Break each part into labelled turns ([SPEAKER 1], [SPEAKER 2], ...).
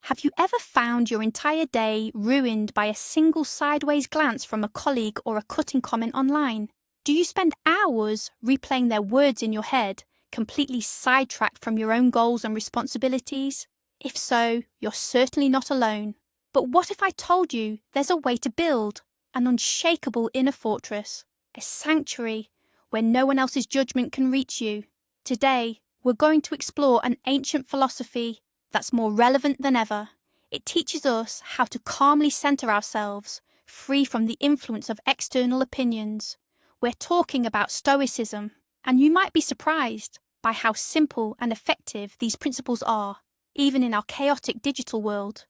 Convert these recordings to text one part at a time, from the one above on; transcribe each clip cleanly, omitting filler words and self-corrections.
[SPEAKER 1] Have you ever found your entire day ruined by a single sideways glance from a colleague or a cutting comment online? Do you spend hours replaying their words in your head, completely sidetracked from your own goals and responsibilities? If so, you're certainly not alone. But what if I told you there's a way to build an unshakable inner fortress, a sanctuary where no one else's judgment can reach you? Today, we're going to explore an ancient philosophy that's more relevant than ever. It teaches us how to calmly center ourselves, free from the influence of external opinions. We're talking about Stoicism, and you might be surprised by how simple and effective these principles are, even in our chaotic digital world.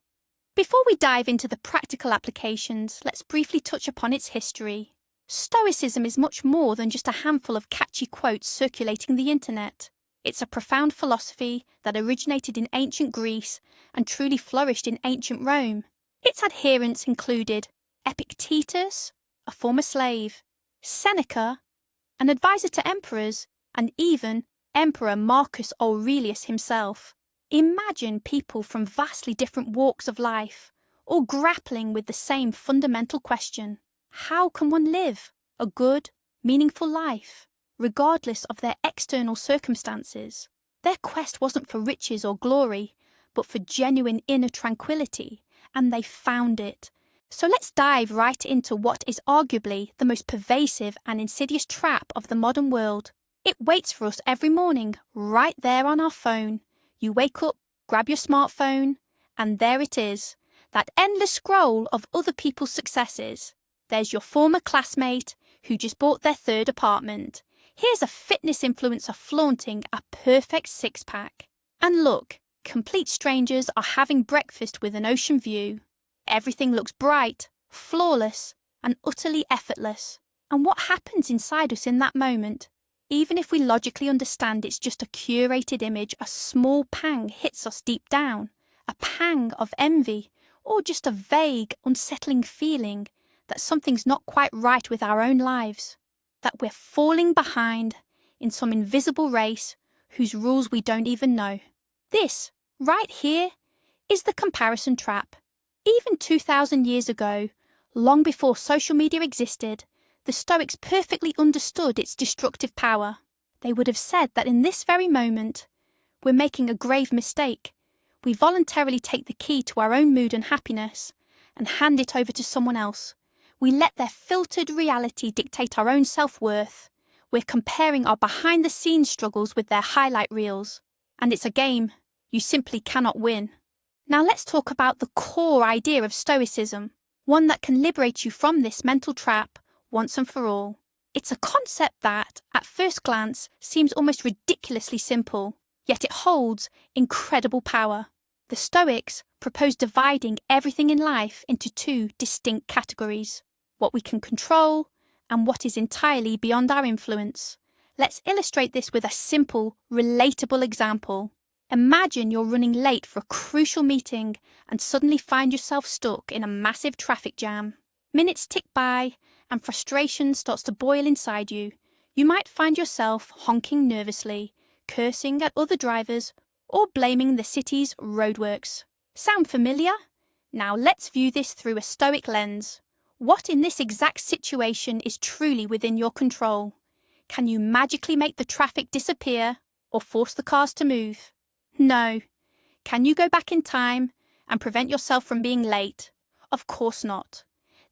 [SPEAKER 1] Before we dive into the practical applications, let's briefly touch upon its history. Stoicism is much more than just a handful of catchy quotes circulating the internet. It's a profound philosophy that originated in ancient Greece and truly flourished in ancient Rome. Its adherents included Epictetus, a former slave, Seneca, an advisor to emperors, and even Emperor Marcus Aurelius himself. Imagine people from vastly different walks of life, all grappling with the same fundamental question: how can one live a good, meaningful life, regardless of their external circumstances? Their quest wasn't for riches or glory, but for genuine inner tranquility, and they found it. So let's dive right into what is arguably the most pervasive and insidious trap of the modern world. It waits for us every morning, right there on our phone. You wake up, grab your smartphone, and there it is, that endless scroll of other people's successes. There's your former classmate who just bought their third apartment. Here's a fitness influencer flaunting a perfect six-pack. And look, complete strangers are having breakfast with an ocean view. Everything looks bright, flawless, and utterly effortless. And what happens inside us in that moment? Even if we logically understand it's just a curated image, a small pang hits us deep down. A pang of envy, or just a vague, unsettling feeling that something's not quite right with our own lives, that we're falling behind in some invisible race whose rules we don't even know. This, right here, is the comparison trap. Even 2,000 years ago, long before social media existed, the Stoics perfectly understood its destructive power. They would have said that in this very moment, we're making a grave mistake. We voluntarily take the key to our own mood and happiness and hand it over to someone else. We let their filtered reality dictate our own self-worth. We're comparing our behind-the-scenes struggles with their highlight reels. And it's a game. You simply cannot win. Now let's talk about the core idea of Stoicism, one that can liberate you from this mental trap once and for all. It's a concept that, at first glance, seems almost ridiculously simple, yet it holds incredible power. The Stoics propose dividing everything in life into two distinct categories: what we can control and what is entirely beyond our influence. Let's illustrate this with a simple, relatable example. Imagine you're running late for a crucial meeting and suddenly find yourself stuck in a massive traffic jam. Minutes tick by and frustration starts to boil inside you. You might find yourself honking nervously, cursing at other drivers, or blaming the city's roadworks. Sound familiar? Now let's view this through a Stoic lens. What in this exact situation is truly within your control? Can you magically make the traffic disappear or force the cars to move? No. Can you go back in time and prevent yourself from being late? Of course not.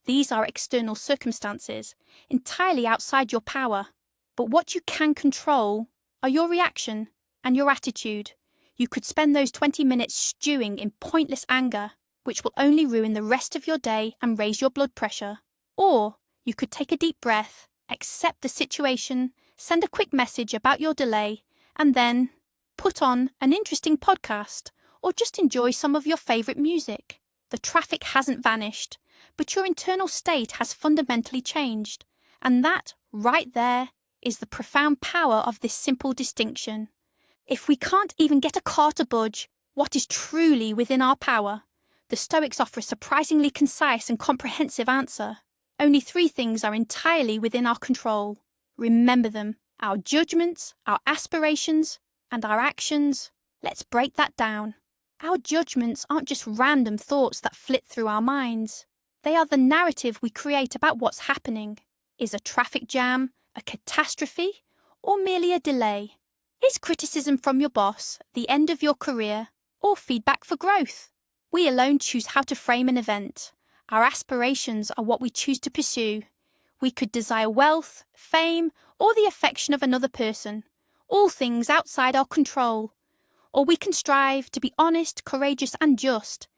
[SPEAKER 1] These are external circumstances, entirely outside your power. But what you can control are your reaction and your attitude. You could spend those 20 minutes stewing in pointless anger, which will only ruin the rest of your day and raise your blood pressure. Or you could take a deep breath, accept the situation, send a quick message about your delay, and then put on an interesting podcast or just enjoy some of your favourite music. The traffic hasn't vanished, but your internal state has fundamentally changed. And that, right there, is the profound power of this simple distinction. If we can't even get a car to budge, what is truly within our power? The Stoics offer a surprisingly concise and comprehensive answer. Only 3 things are entirely within our control. Remember them: our judgments, our aspirations, and our actions. Let's break that down. Our judgments aren't just random thoughts that flit through our minds. They are the narrative we create about what's happening. Is a traffic jam a catastrophe or merely a delay? Is criticism from your boss the end of your career or feedback for growth? We alone choose how to frame an event. Our aspirations are what we choose to pursue. We could desire wealth, fame, or the affection of another person, all things outside our control. Or we can strive to be honest, courageous, and just.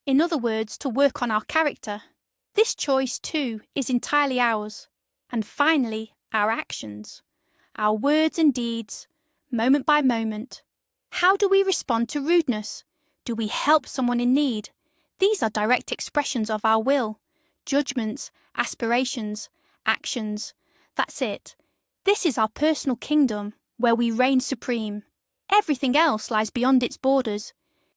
[SPEAKER 1] In other words, to work on our character. This choice, too, is entirely ours. And finally, our actions. Our words and deeds, moment by moment. How do we respond to rudeness? Do we help someone in need? These are direct expressions of our will, judgments, aspirations, actions. That's it. This is our personal kingdom, where we reign supreme. Everything else lies beyond its borders.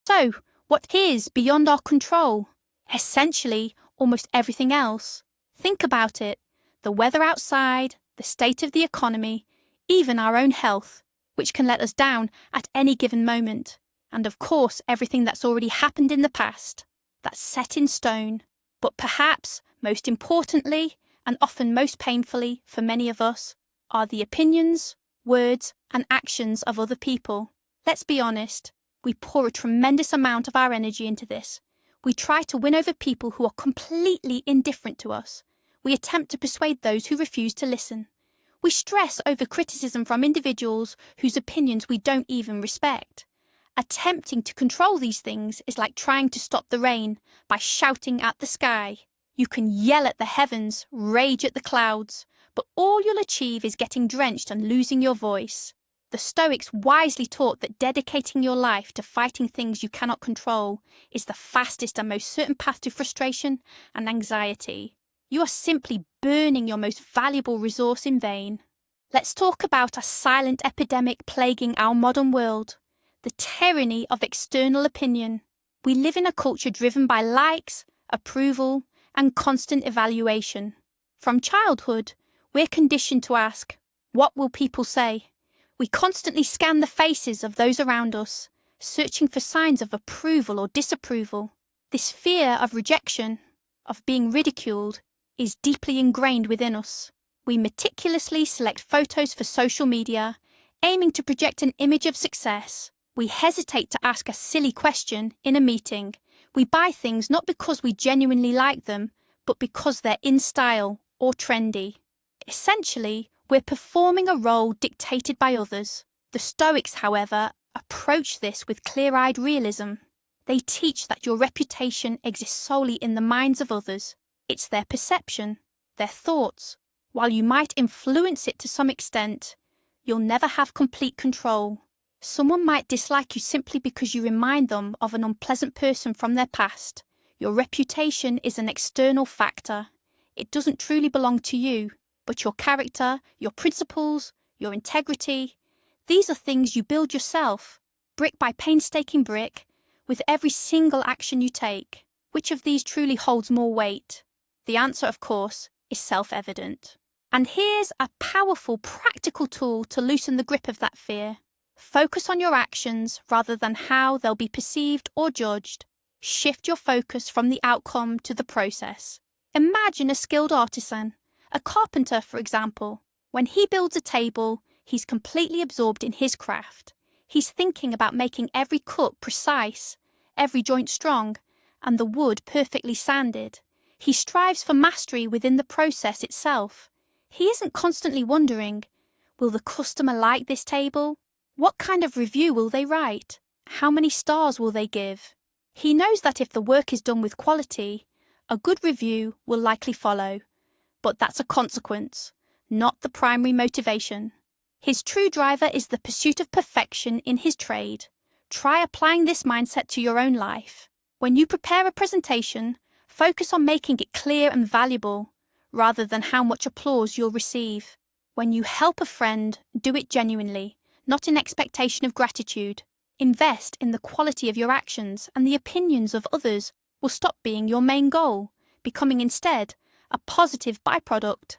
[SPEAKER 1] So, what is beyond our control? Essentially, almost everything else. Think about it. The weather outside, the state of the economy, even our own health, which can let us down at any given moment. And of course, everything that's already happened in the past. That's set in stone. But perhaps, most importantly, and often most painfully for many of us, are the opinions, words, and actions of other people. Let's be honest, we pour a tremendous amount of our energy into this. We try to win over people who are completely indifferent to us. We attempt to persuade those who refuse to listen. We stress over criticism from individuals whose opinions we don't even respect. Attempting to control these things is like trying to stop the rain by shouting at the sky. You can yell at the heavens, rage at the clouds, but all you'll achieve is getting drenched and losing your voice. The Stoics wisely taught that dedicating your life to fighting things you cannot control is the fastest and most certain path to frustration and anxiety. You are simply burning your most valuable resource in vain. Let's talk about a silent epidemic plaguing our modern world. The tyranny of external opinion. We live in a culture driven by likes, approval, and constant evaluation. From childhood, we're conditioned to ask, what will people say? We constantly scan the faces of those around us, searching for signs of approval or disapproval. This fear of rejection, of being ridiculed, is deeply ingrained within us. We meticulously select photos for social media, aiming to project an image of success. We hesitate to ask a silly question in a meeting. We buy things not because we genuinely like them, but because they're in style or trendy. Essentially, we're performing a role dictated by others. The Stoics, however, approach this with clear-eyed realism. They teach that your reputation exists solely in the minds of others. It's their perception, their thoughts. While you might influence it to some extent, you'll never have complete control. Someone might dislike you simply because you remind them of an unpleasant person from their past. Your reputation is an external factor. It doesn't truly belong to you, but your character, your principles, your integrity, these are things you build yourself, brick by painstaking brick, with every single action you take. Which of these truly holds more weight? The answer, of course, is self-evident. And here's a powerful, practical tool to loosen the grip of that fear. Focus on your actions rather than how they'll be perceived or judged. Shift your focus from the outcome to the process. Imagine a skilled artisan, a carpenter, for example. When he builds a table, he's completely absorbed in his craft. He's thinking about making every cut precise, every joint strong, and the wood perfectly sanded. He strives for mastery within the process itself. He isn't constantly wondering, will the customer like this table? What kind of review will they write? How many stars will they give? He knows that if the work is done with quality, a good review will likely follow. But that's a consequence, not the primary motivation. His true driver is the pursuit of perfection in his trade. Try applying this mindset to your own life. When you prepare a presentation, focus on making it clear and valuable, rather than how much applause you'll receive. When you help a friend, do it genuinely, not in expectation of gratitude. Invest in the quality of your actions, and the opinions of others will stop being your main goal, becoming instead a positive byproduct.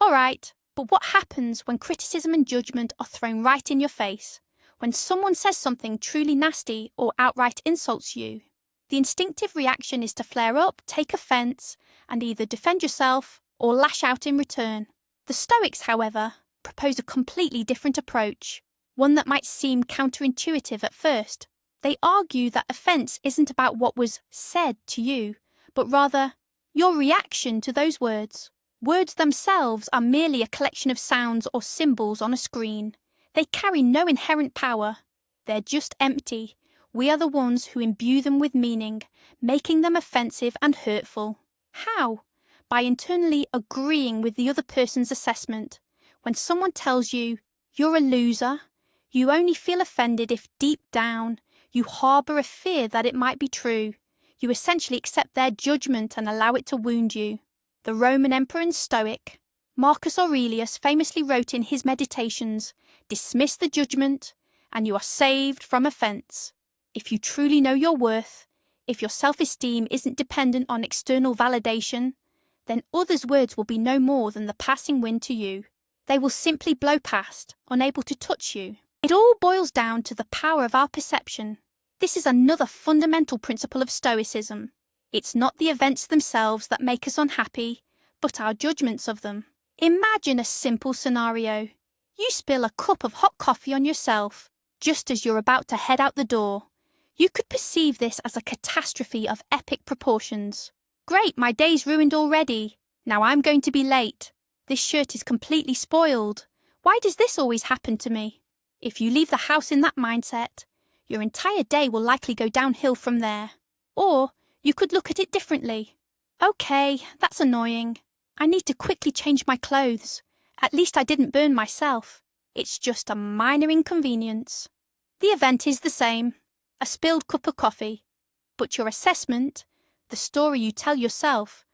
[SPEAKER 1] All right, but what happens when criticism and judgment are thrown right in your face? When someone says something truly nasty or outright insults you, the instinctive reaction is to flare up, take offence, and either defend yourself or lash out in return. The Stoics, however, propose a completely different approach, one that might seem counterintuitive at first. They argue that offence isn't about what was said to you, but rather your reaction to those words. Words themselves are merely a collection of sounds or symbols on a screen. They carry no inherent power. They're just empty. We are the ones who imbue them with meaning, making them offensive and hurtful. How? By internally agreeing with the other person's assessment. When someone tells you, "You're a loser," you only feel offended if deep down you harbour a fear that it might be true. You essentially accept their judgment and allow it to wound you. The Roman emperor and Stoic, Marcus Aurelius, famously wrote in his Meditations, "Dismiss the judgment, and you are saved from offence." If you truly know your worth, if your self-esteem isn't dependent on external validation, then others' words will be no more than the passing wind to you. They will simply blow past, unable to touch you. It all boils down to the power of our perception. This is another fundamental principle of Stoicism. It's not the events themselves that make us unhappy, but our judgments of them. Imagine a simple scenario. You spill a cup of hot coffee on yourself just as you're about to head out the door. You could perceive this as a catastrophe of epic proportions. Great, my day's ruined already. Now I'm going to be late. This shirt is completely spoiled. Why does this always happen to me? If you leave the house in that mindset, your entire day will likely go downhill from there. Or you could look at it differently. Okay, that's annoying. I need to quickly change my clothes. At least I didn't burn myself. It's just a minor inconvenience. The event is the same, a spilled cup of coffee. But your assessment, the story you tell yourself,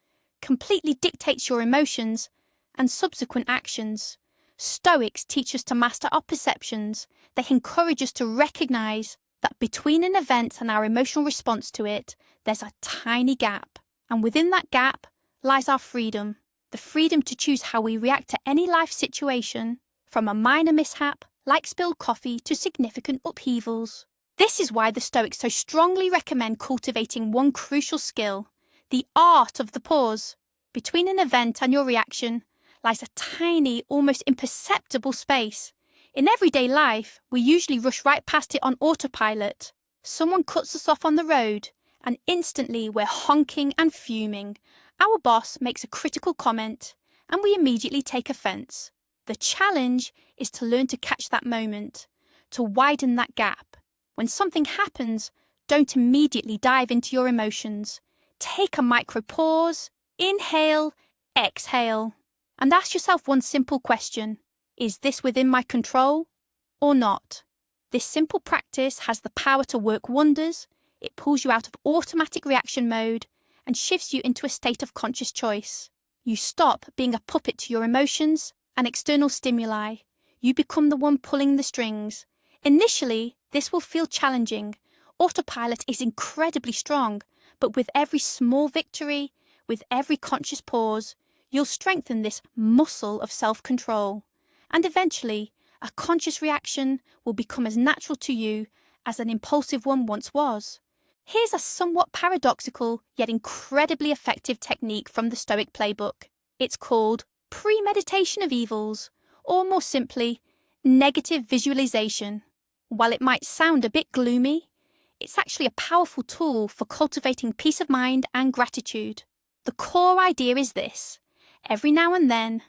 [SPEAKER 1] completely dictates your emotions and subsequent actions. Stoics teach us to master our perceptions. They encourage us to recognise that between an event and our emotional response to it, there's a tiny gap. And within that gap lies our freedom. The freedom to choose how we react to any life situation, from a minor mishap, like spilled coffee, to significant upheavals. This is why the Stoics so strongly recommend cultivating one crucial skill, the art of the pause. Between an event and your reaction lies a tiny, almost imperceptible space. In everyday life, we usually rush right past it on autopilot. Someone cuts us off on the road, and instantly we're honking and fuming. Our boss makes a critical comment, and we immediately take offence. The challenge is to learn to catch that moment, to widen that gap. When something happens, don't immediately dive into your emotions. Take a micro pause, inhale, exhale, and ask yourself one simple question. Is this within my control or not? This simple practice has the power to work wonders. It pulls you out of automatic reaction mode and shifts you into a state of conscious choice. You stop being a puppet to your emotions and external stimuli. You become the one pulling the strings. Initially, this will feel challenging. Autopilot is incredibly strong, but with every small victory, with every conscious pause, you'll strengthen this muscle of self-control. And eventually, a conscious reaction will become as natural to you as an impulsive one once was. Here's a somewhat paradoxical yet incredibly effective technique from the Stoic playbook. It's called premeditation of evils, or more simply, negative visualization. While it might sound a bit gloomy, it's actually a powerful tool for cultivating peace of mind and gratitude. The core idea is this: every now and then,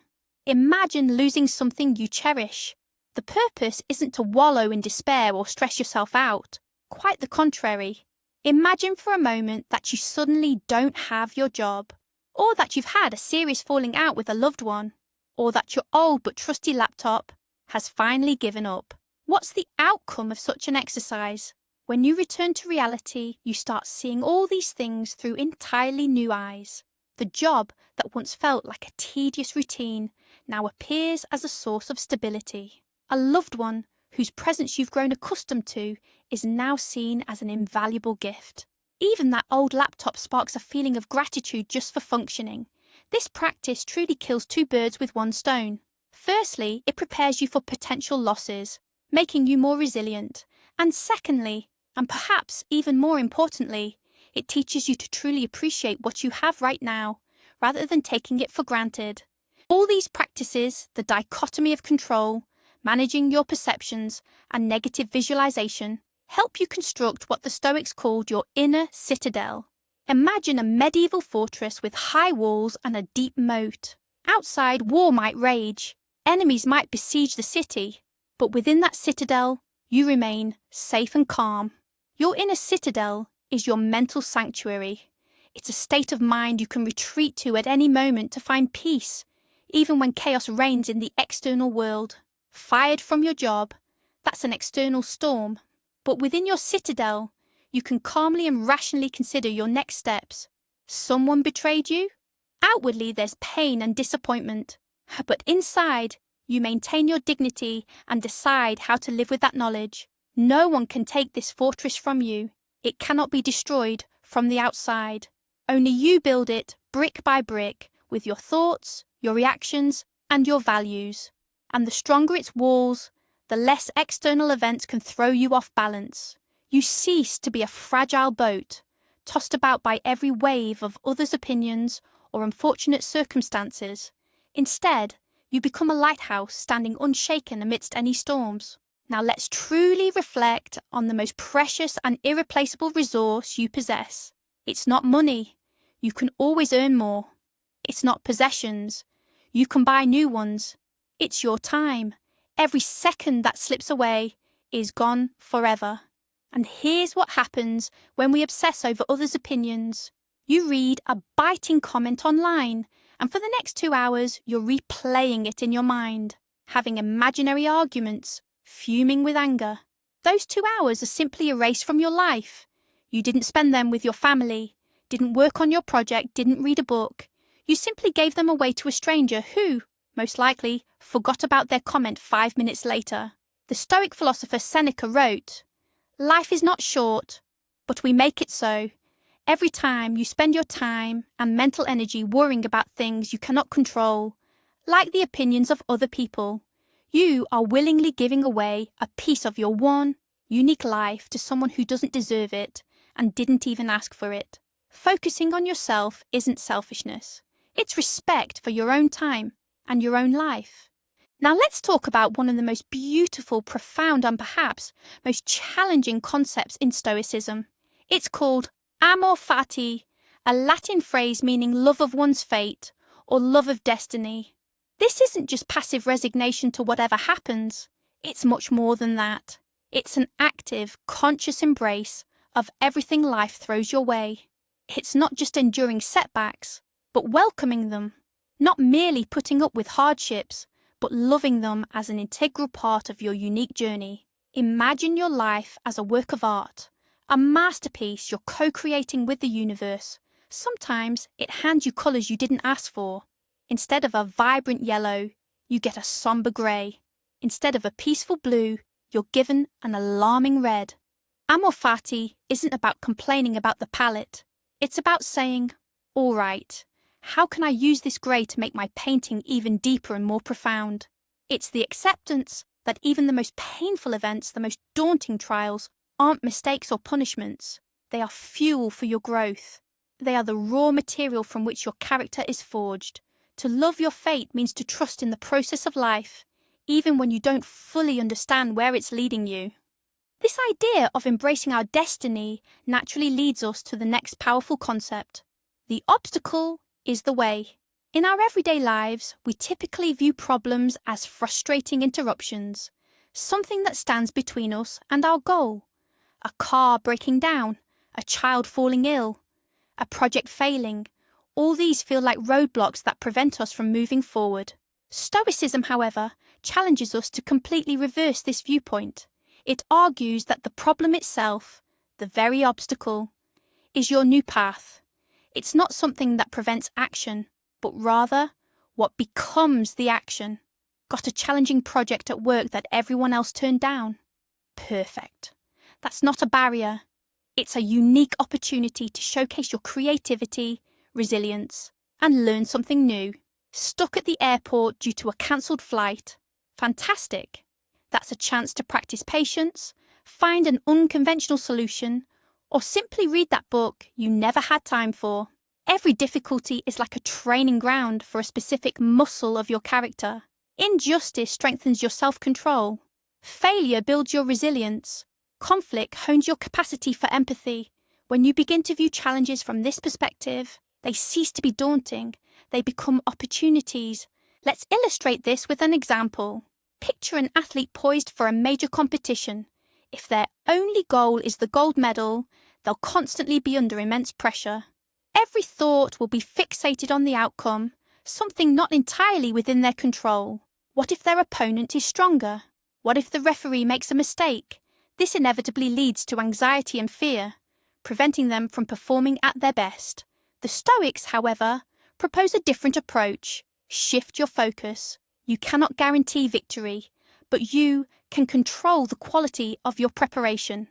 [SPEAKER 1] imagine losing something you cherish. The purpose isn't to wallow in despair or stress yourself out. Quite the contrary. Imagine for a moment that you suddenly don't have your job, or that you've had a serious falling out with a loved one, or that your old but trusty laptop has finally given up. What's the outcome of such an exercise? When you return to reality, you start seeing all these things through entirely new eyes. The job that once felt like a tedious routine now appears as a source of stability. A loved one whose presence you've grown accustomed to is now seen as an invaluable gift. Even that old laptop sparks a feeling of gratitude just for functioning. This practice truly kills two birds with one stone. Firstly, it prepares you for potential losses. making you more resilient. And secondly, and perhaps even more importantly, it teaches you to truly appreciate what you have right now, rather than taking it for granted. All these practices, the dichotomy of control, managing your perceptions, and negative visualization, help you construct what the Stoics called your inner citadel. Imagine a medieval fortress with high walls and a deep moat. Outside, war might rage, enemies might besiege the city, but within that citadel, you remain safe and calm. Your inner citadel is your mental sanctuary. It's a state of mind you can retreat to at any moment to find peace, even when chaos reigns in the external world. Fired from your job, that's an external storm. But within your citadel, you can calmly and rationally consider your next steps. Someone betrayed you? Outwardly, there's pain and disappointment. But inside, you maintain your dignity and decide how to live with that knowledge. No one can take this fortress from you. It cannot be destroyed from the outside. Only you build it brick by brick with your thoughts, your reactions, and your values. And the stronger its walls, the less external events can throw you off balance. You cease to be a fragile boat, tossed about by every wave of others' opinions or unfortunate circumstances. Instead, you become a lighthouse standing unshaken amidst any storms. Now let's truly reflect on the most precious and irreplaceable resource you possess. It's not money. You can always earn more. It's not possessions. You can buy new ones. It's your time. Every second that slips away is gone forever. And here's what happens when we obsess over others' opinions. You read a biting comment online, and for the next 2 hours, you're replaying it in your mind, having imaginary arguments, fuming with anger. Those 2 hours are simply erased from your life. You didn't spend them with your family, didn't work on your project, didn't read a book. You simply gave them away to a stranger who, most likely, forgot about their comment 5 minutes later. The Stoic philosopher Seneca wrote, "Life is not short, but we make it so. Every time you spend your time and mental energy worrying about things you cannot control, like the opinions of other people, you are willingly giving away a piece of your one, unique life to someone who doesn't deserve it and didn't even ask for it." Focusing on yourself isn't selfishness. It's respect for your own time and your own life. Now let's talk about one of the most beautiful, profound, and perhaps most challenging concepts in Stoicism. It's called amor fati, a Latin phrase meaning love of one's fate or love of destiny. This isn't just passive resignation to whatever happens. It's much more than that. It's an active, conscious embrace of everything life throws your way. It's not just enduring setbacks, but welcoming them. Not merely putting up with hardships, but loving them as an integral part of your unique journey. Imagine your life as a work of art, a masterpiece you're co-creating with the universe. Sometimes it hands you colours you didn't ask for. Instead of a vibrant yellow, you get a sombre grey. Instead of a peaceful blue, you're given an alarming red. Amor fati isn't about complaining about the palette. It's about saying, all right, how can I use this grey to make my painting even deeper and more profound? It's the acceptance that even the most painful events, the most daunting trials, aren't mistakes or punishments. They are fuel for your growth. They are the raw material from which your character is forged. To love your fate means to trust in the process of life, even when you don't fully understand where it's leading you. This idea of embracing our destiny naturally leads us to the next powerful concept. The obstacle is the way. In our everyday lives, we typically view problems as frustrating interruptions, something that stands between us and our goal. A car breaking down, a child falling ill, a project failing. All these feel like roadblocks that prevent us from moving forward. Stoicism, however, challenges us to completely reverse this viewpoint. It argues that the problem itself, the very obstacle, is your new path. It's not something that prevents action, but rather what becomes the action. Got a challenging project at work that everyone else turned down? Perfect. That's not a barrier. It's a unique opportunity to showcase your creativity, resilience, and learn something new. Stuck at the airport due to a cancelled flight? Fantastic. That's a chance to practice patience, find an unconventional solution, or simply read that book you never had time for. Every difficulty is like a training ground for a specific muscle of your character. Injustice strengthens your self-control. Failure builds your resilience. Conflict hones your capacity for empathy. When you begin to view challenges from this perspective, they cease to be daunting. They become opportunities. Let's illustrate this with an example. Picture an athlete poised for a major competition. If their only goal is the gold medal, they'll constantly be under immense pressure. Every thought will be fixated on the outcome, something not entirely within their control. What if their opponent is stronger? What if the referee makes a mistake? This inevitably leads to anxiety and fear, preventing them from performing at their best. The Stoics, however, propose a different approach. Shift your focus. You cannot guarantee victory, but you can control the quality of your preparation.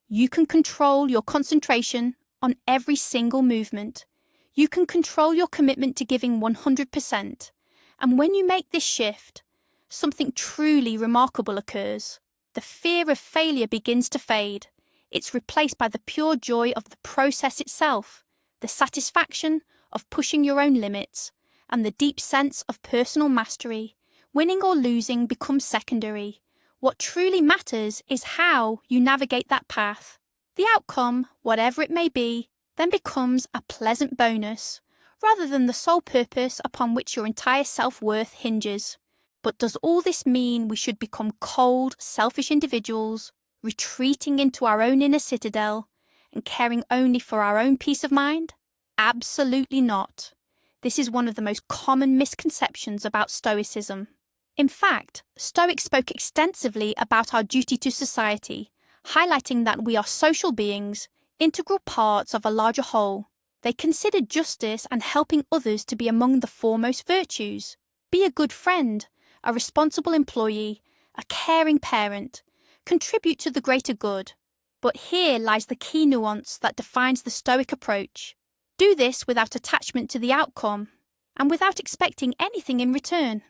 [SPEAKER 1] You can control your concentration on every single movement. You can control your commitment to giving 100%. And when you make this shift, something truly remarkable occurs. The fear of failure begins to fade. It's replaced by the pure joy of the process itself, the satisfaction of pushing your own limits, and the deep sense of personal mastery. Winning or losing becomes secondary. What truly matters is how you navigate that path. The outcome, whatever it may be, then becomes a pleasant bonus, rather than the sole purpose upon which your entire self-worth hinges. But does all this mean we should become cold, selfish individuals, retreating into our own inner citadel and caring only for our own peace of mind? Absolutely not. This is one of the most common misconceptions about Stoicism. In fact, Stoics spoke extensively about our duty to society, highlighting that we are social beings, integral parts of a larger whole. They considered justice and helping others to be among the foremost virtues. Be a good friend, a responsible employee, a caring parent. Contribute to the greater good. But here lies the key nuance that defines the Stoic approach. Do this without attachment to the outcome, and without expecting anything in return.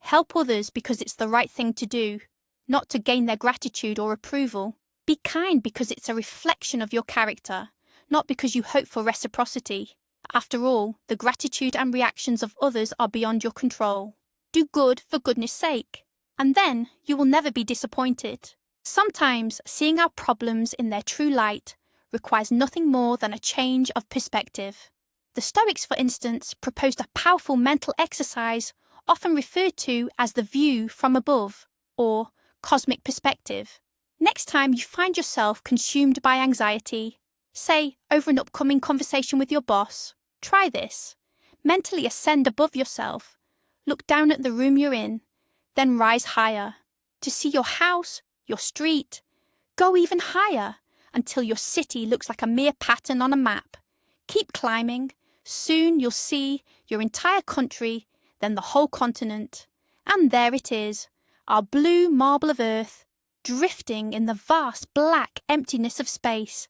[SPEAKER 1] Help others because it's the right thing to do, not to gain their gratitude or approval. Be kind because it's a reflection of your character, not because you hope for reciprocity. After all, the gratitude and reactions of others are beyond your control. Do good for goodness sake, and then you will never be disappointed. Sometimes seeing our problems in their true light requires nothing more than a change of perspective. The Stoics, for instance, proposed a powerful mental exercise often referred to as the view from above, or cosmic perspective. Next time you find yourself consumed by anxiety, say over an upcoming conversation with your boss, try this. Mentally ascend above yourself, look down at the room you're in, then rise higher, to see your house, your street. Go even higher, until your city looks like a mere pattern on a map. Keep climbing. Soon you'll see your entire country, then the whole continent. And there it is, our blue marble of earth, drifting in the vast black emptiness of space.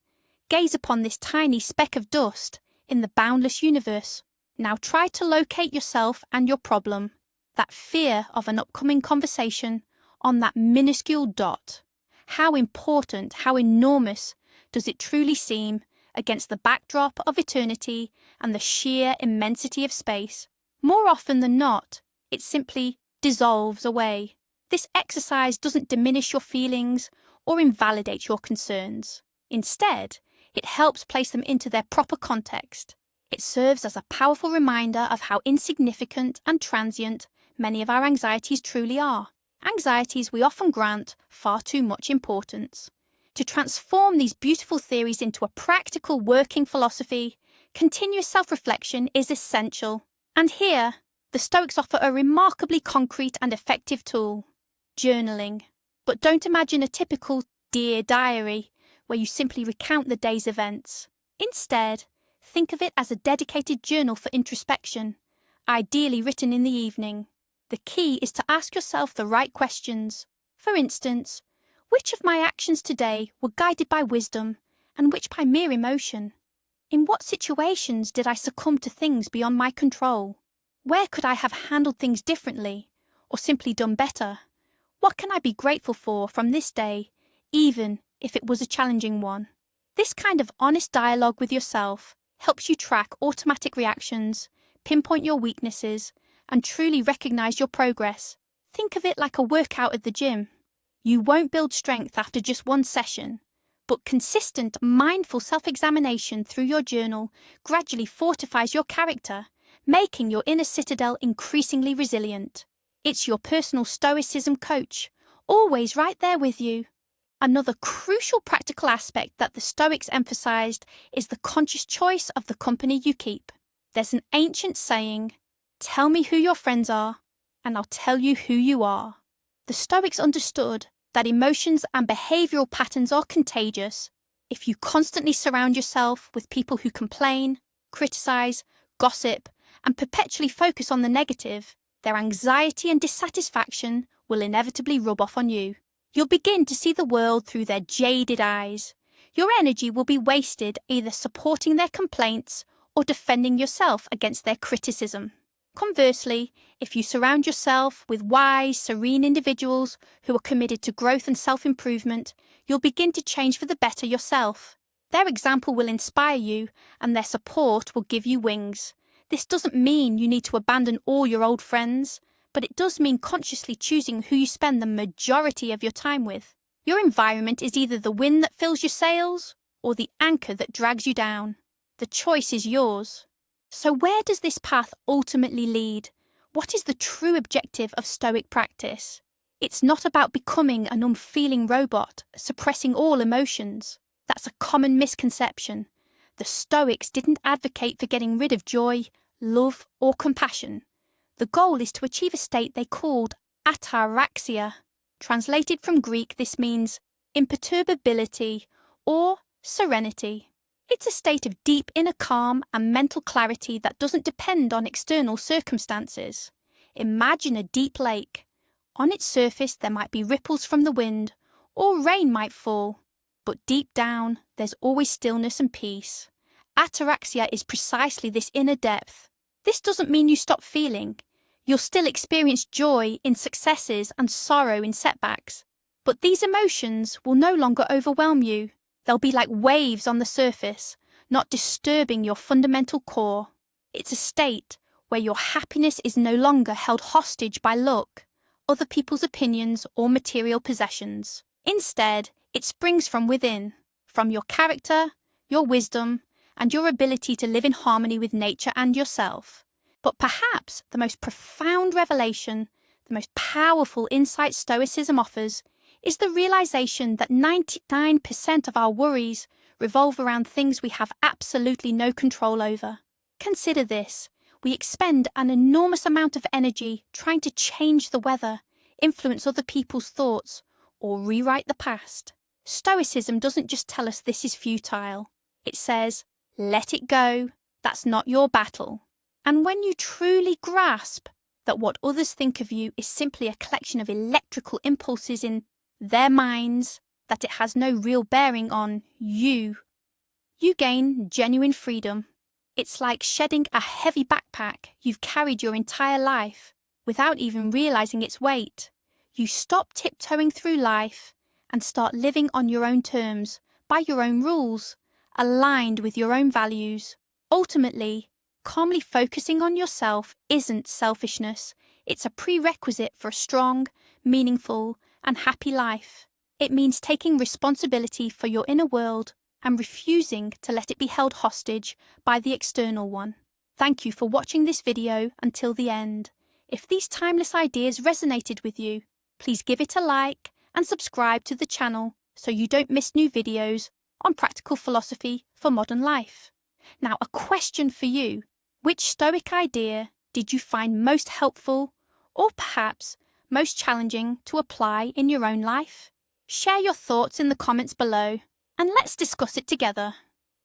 [SPEAKER 1] Gaze upon this tiny speck of dust in the boundless universe. Now try to locate yourself and your problem, that fear of an upcoming conversation, on that minuscule dot. How important, how enormous does it truly seem against the backdrop of eternity and the sheer immensity of space? More often than not, it simply dissolves away. This exercise doesn't diminish your feelings or invalidate your concerns. Instead, it helps place them into their proper context. It serves as a powerful reminder of how insignificant and transient many of our anxieties truly are. Anxieties we often grant far too much importance. To transform these beautiful theories into a practical working philosophy, continuous self-reflection is essential. And here, the Stoics offer a remarkably concrete and effective tool: journaling. But don't imagine a typical Dear Diary, where you simply recount the day's events. Instead, think of it as a dedicated journal for introspection, ideally written in the evening. The key is to ask yourself the right questions. For instance, which of my actions today were guided by wisdom and which by mere emotion? In what situations did I succumb to things beyond my control? Where could I have handled things differently or simply done better? What can I be grateful for from this day, even if it was a challenging one? This kind of honest dialogue with yourself helps you track automatic reactions, pinpoint your weaknesses, and truly recognize your progress. Think of it like a workout at the gym. You won't build strength after just one session, but consistent, mindful self-examination through your journal gradually fortifies your character, making your inner citadel increasingly resilient. It's your personal Stoicism coach, always right there with you. Another crucial practical aspect that the Stoics emphasized is the conscious choice of the company you keep. There's an ancient saying, "Tell me who your friends are, and I'll tell you who you are." The Stoics understood that emotions and behavioral patterns are contagious. If you constantly surround yourself with people who complain, criticize, gossip, and perpetually focus on the negative, their anxiety and dissatisfaction will inevitably rub off on you. You'll begin to see the world through their jaded eyes. Your energy will be wasted either supporting their complaints or defending yourself against their criticism. Conversely, if you surround yourself with wise, serene individuals who are committed to growth and self-improvement, you'll begin to change for the better yourself. Their example will inspire you, and their support will give you wings. This doesn't mean you need to abandon all your old friends, but it does mean consciously choosing who you spend the majority of your time with. Your environment is either the wind that fills your sails or the anchor that drags you down. The choice is yours. So where does this path ultimately lead? What is the true objective of Stoic practice? It's not about becoming an unfeeling robot, suppressing all emotions. That's a common misconception. The Stoics didn't advocate for getting rid of joy, love, or compassion. The goal is to achieve a state they called ataraxia. Translated from Greek, this means imperturbability or serenity. It's a state of deep inner calm and mental clarity that doesn't depend on external circumstances. Imagine a deep lake. On its surface, there might be ripples from the wind, or rain might fall. But deep down, there's always stillness and peace. Ataraxia is precisely this inner depth. This doesn't mean you stop feeling. You'll still experience joy in successes and sorrow in setbacks. But these emotions will no longer overwhelm you. They'll be like waves on the surface, not disturbing your fundamental core. It's a state where your happiness is no longer held hostage by luck, other people's opinions, or material possessions. Instead, it springs from within, from your character, your wisdom, and your ability to live in harmony with nature and yourself. But perhaps the most profound revelation, the most powerful insight Stoicism offers, is the realization that 99% of our worries revolve around things we have absolutely no control over. Consider this. We expend an enormous amount of energy trying to change the weather, influence other people's thoughts, or rewrite the past. Stoicism doesn't just tell us this is futile. It says, let it go, that's not your battle. And when you truly grasp that what others think of you is simply a collection of electrical impulses in their minds, that it has no real bearing on you gain genuine freedom. It's like shedding a heavy backpack you've carried your entire life without even realizing its weight. You stop tiptoeing through life and start living on your own terms, by your own rules, aligned with your own values. Ultimately, calmly focusing on yourself isn't selfishness. It's a prerequisite for a strong, meaningful, and happy life. It means taking responsibility for your inner world and refusing to let it be held hostage by the external one. Thank you for watching this video until the end. If these timeless ideas resonated with you, please give it a like and subscribe to the channel so you don't miss new videos on practical philosophy for modern life. Now, a question for you. Which Stoic idea did you find most helpful or perhaps most challenging to apply in your own life? Share your thoughts in the comments below and let's discuss it together.